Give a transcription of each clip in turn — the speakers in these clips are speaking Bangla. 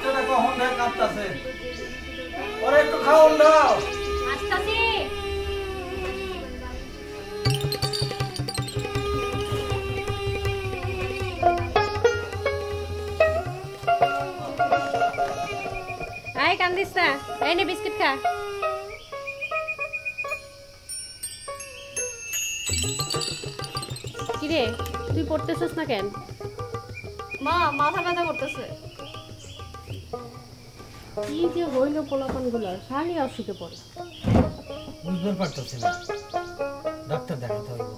বাচ্চাটা কখন থেকে কাঁদতেছে, ওরে একটু খাওয়ান দাও। আসতাছি। আয় কান্দিস না, এই নে বিস্কিট খা। কিরে তুই পড়তেছিস না কেন? মা মাথা ব্যথা করতেছে। কি যে হইল পোলাপান গুলার, খালি অসুখে পড়ে। বুঝতে পারতেছি না, ডাক্তার দেখাতে হইব।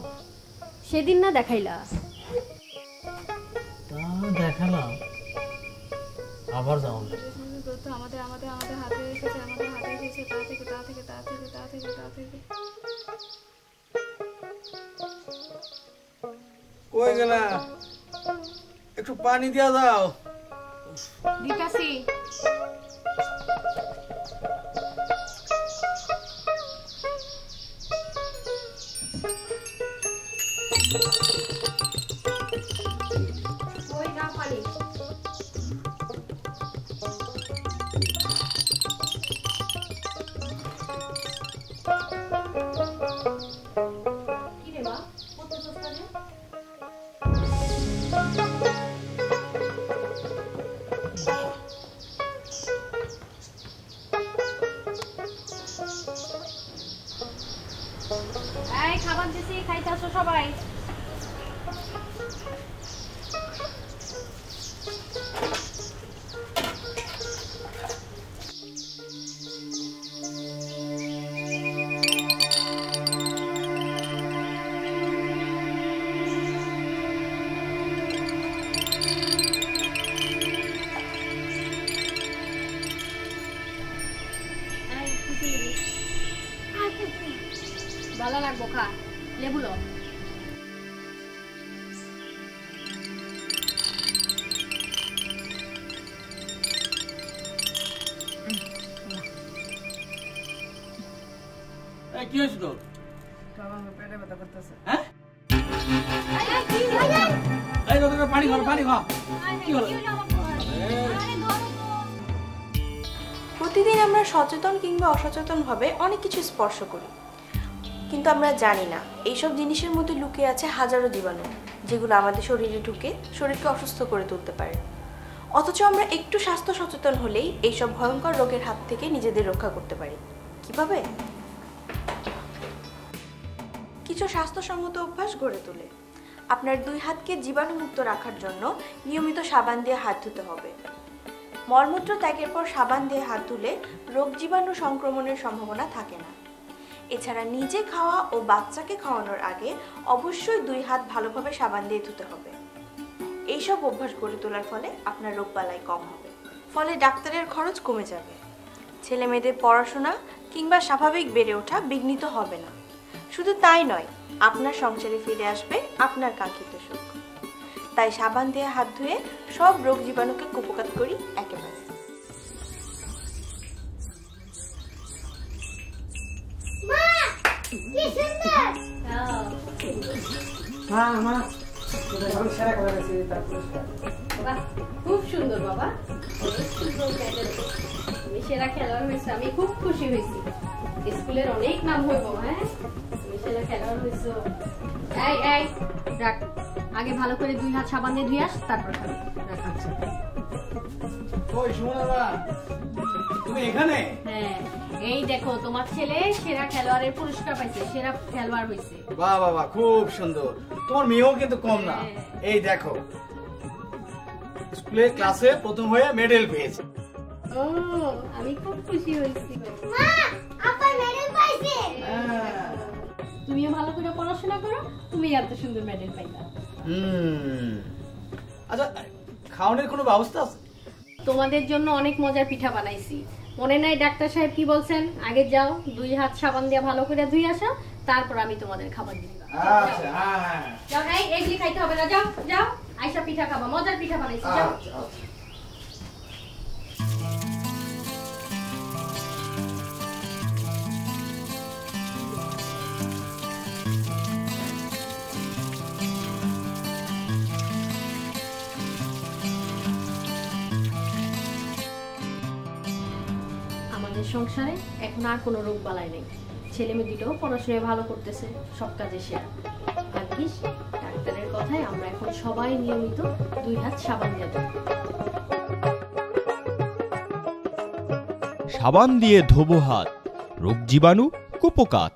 সেদিন না দেখাইলা? তা দেখালাম, আবার যাও না। আমাদের আমাদের আমাদের হাতে এসেছে, আমাদের হাতে এসেছে, তা থেকে তা থেকে তা থেকে তা থেকে তা থেকে। কই গেলা? একটু পানি দিয়া দাও। দিতাছি। ওই না পানি। কি রে মা, পড়তেছিস না যে? এই খাবার দিছি, খাইতে আসো সবাই। ভালো লাগবো, খা লেবু লো। কি হয়েছে তোর? পেটে ব্যথা করতেছে। হ্যাঁ, এই তো পানি খাও, পানি খাও। কি হলো? প্রতিদিন আমরা সচেতন কিংবা অসচেতনভাবে অনেক কিছু স্পর্শ করি, কিন্তু আমরা জানি না এইসব জিনিসের মধ্যে লুকিয়ে আছে হাজারো জীবাণু, যেগুলো আমাদের শরীরে ঢুকে শরীরকে অসুস্থ করে তুলতে পারে। অথচ আমরা একটু স্বাস্থ্য সচেতন হলেই এইসব ভয়ঙ্কর রোগের হাত থেকে নিজেদের রক্ষা করতে পারি। কিভাবে? কিছু স্বাস্থ্যসম্মত অভ্যাস গড়ে তোলে। আপনার 2 হাতকে জীবাণুমুক্ত রাখার জন্য নিয়মিত সাবান দিয়ে হাত ধুতে হবে। মলমূত্র ত্যাগের পর সাবান দিয়ে হাত ধুলে রোগ জীবাণু সংক্রমণের সম্ভাবনা থাকে না। এছাড়া নিজে খাওয়া ও বাচ্চাকে খাওয়ানোর আগে অবশ্যই 2 হাত ভালোভাবে সাবান দিয়ে ধুতে হবে। এইসব অভ্যাস গড়ে তোলার ফলে আপনার রোগবালাই কম হবে, ফলে ডাক্তারের খরচ কমে যাবে। ছেলে মেয়েদের পড়াশোনা কিংবা স্বাভাবিক বেড়ে ওঠা বিঘ্নিত হবে না। শুধু তাই নয়, আপনার সংসারে ফিরে আসবে আপনার কাঙ্ক্ষিত সুখ। তাই সাবান দিয়ে হাত ধুয়ে সব রোগ জীবাণুকে কুপকাত করি একেবারে। খুব সুন্দর বাবা, তুমি সেরা খেলোয়াড় হয়েছে, আমি খুব খুশি হয়েছি। স্কুলের অনেক নাম হইব। হ্যাঁ, তুমি সেরা খেলোয়াড় হয়েছো। এই এই রাখ, আগে ভালো করে 2 হাত সাবান দিয়ে ধুয়ে আস, তারপর খাবি। আচ্ছা। ওই সুমনা মা, তুমি এখানে? হ্যাঁ, এই দেখো তোমার ছেলে সেরা খেলোয়াড়ের পুরস্কার পাইছে, সেরা খেলোয়াড় হয়েছে। বাহ বাহ বাহ, খুব সুন্দর। তোমার মেয়েও কিন্তু কম না। এই দেখো, স্কুলে ক্লাসে প্রথম হয়ে মেডেল পেয়েছে। ও, আমি খুব খুশি হয়েছি। মা, আপা মেডেল পাইছে। তুমিও ভালো করে পড়াশোনা করো, তুমি এত সুন্দর মেডেল পাইলা। আচ্ছা, খাওয়ানোর কোনো ব্যবস্থা আছে? তোমাদের জন্য অনেক মজার পিঠা বানাইছি। মনে নাই ডাক্তার সাহেব কি বলছেন? আগে যাও 2 হাত সাবান দিয়ে ভালো করে ধুয়ে আসো, তারপর আমি তোমাদের খাবার দিব। আচ্ছা, হ্যাঁ। যাও, এইগুলি খাইতে হবে না, যাও যাও, আইসা পিঠা খাবা, মজার পিঠা বানাইছি, যাও। সংসারে এখন আর কোনো রোগ বালাই নেই। ছেলে মেয়ে দুটোও পড়াশোনায় ভালো করতেছে, সব কাজে শেয়ার। ভাগ্যিস ডাক্তারের কথায় আমরা এখন সবাই নিয়মিত 2 হাত সাবান দিয়ে দেব। সাবান দিয়ে ধোবো হাত, রোগ জীবাণু কুপোকাত।